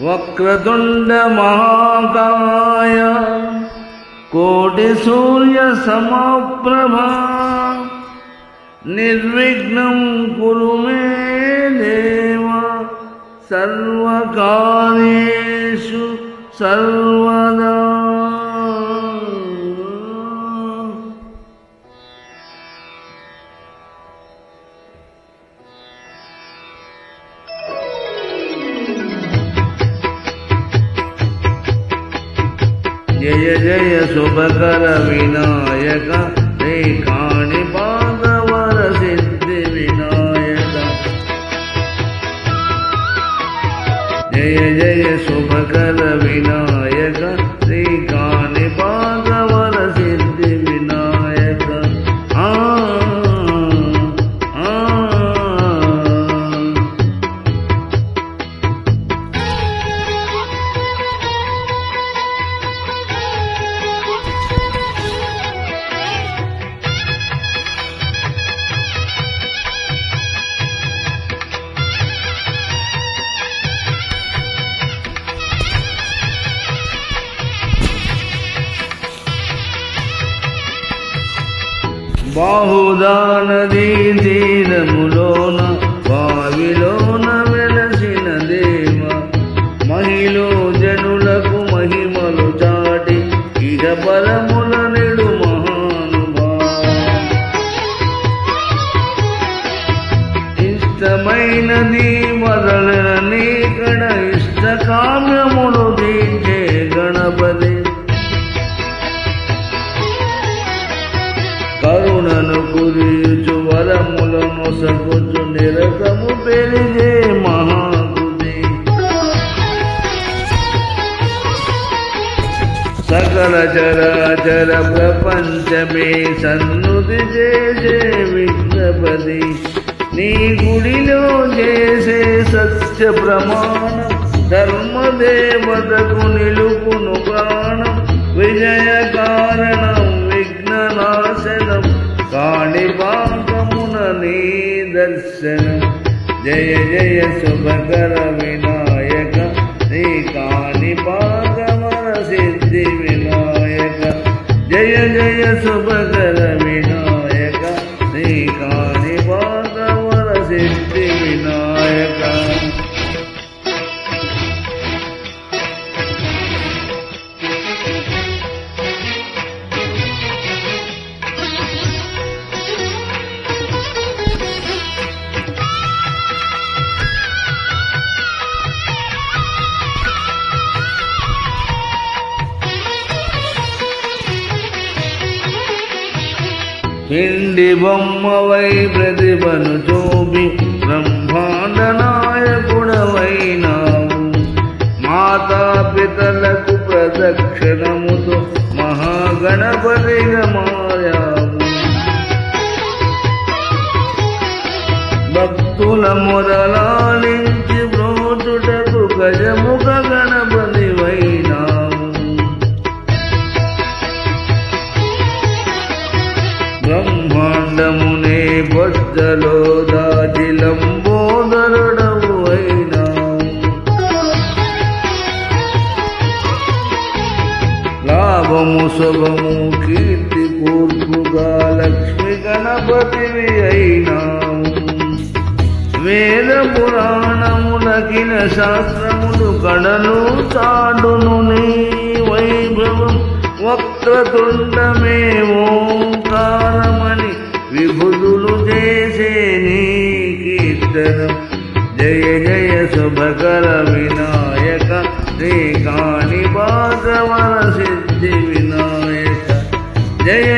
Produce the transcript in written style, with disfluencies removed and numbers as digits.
వక్రతుండ మహాకాయ కోటి సూర్య సమప్రభా నిర్విఘ్నం కురు మే దేవ సర్వకార్యేషు సర్వదా. జయ జయ శుభకర వినాయక శ్రీ కాణిపాకవర సిద్ధి వినాయక. జయ జయ శుభకర వినాయక శ్రీ కాణిపాకవర సిద్ధి వినాయక. బాహుదా నదీ తీరములోన బావిలోన వెలసిన దేవ మహిళ జనులకు మహిమలు చాటి ఇహ పరముల నెడు మహానుభావ. ఇష్టమైనది వదలని కడ ఇష్ట కామ్యములు తీర్చే గణపతి. కరుణను కురియుచు వరములను సగుచు నిరతము పెరిగే మహాబుద్ధి. సకల చరాచర ప్రపంచమే సన్నుతి చేసే విఘ్నపతి. నీ గుడిలో చేసే సత్య ప్రమాణం ధర్మదేవతకు నిలుపును ప్రాణం. విజయ కారణం విఘ్ననాశనం కాణిపాకమున నీ దర్శనం. జయ జయ శుభకర వినాయక శ్రీ కాణిపాకవర సిద్ధి వినాయక. జయ జయ శుభకర వినాయక శ్రీ కాణిపాకవర సిద్ధి వినాయక. పిండి బొమ్మవై ప్రతిభను చూపి బ్రహ్మాండ నాయకుడవైనావు. మాతాపితలకు ప్రదక్షిణముతో మహాగణపతిగా మారావు. భక్తుల మొదలాలించి బ్రోచుటకు గజముఖ గణపతివైనావు. బ్రహ్మాండమునే బొజ్జలో దాచి లంబోదరుడవు అయినావు. లాభము శుభము కీర్తి కూర్పుగా లక్ష్మి గణపతివి అయినావు. వేద పురాణములకిన శాస్త్రములు కడలు చాటును నీ వైభవం. వక్రతుండమే ఓంకారమని విభుదులు చేసే నీ కీర్తనం. జయ జయ శుభకర వినాయక శ్రీ కాణిపాకవర సిద్ధి వినాయక. జయ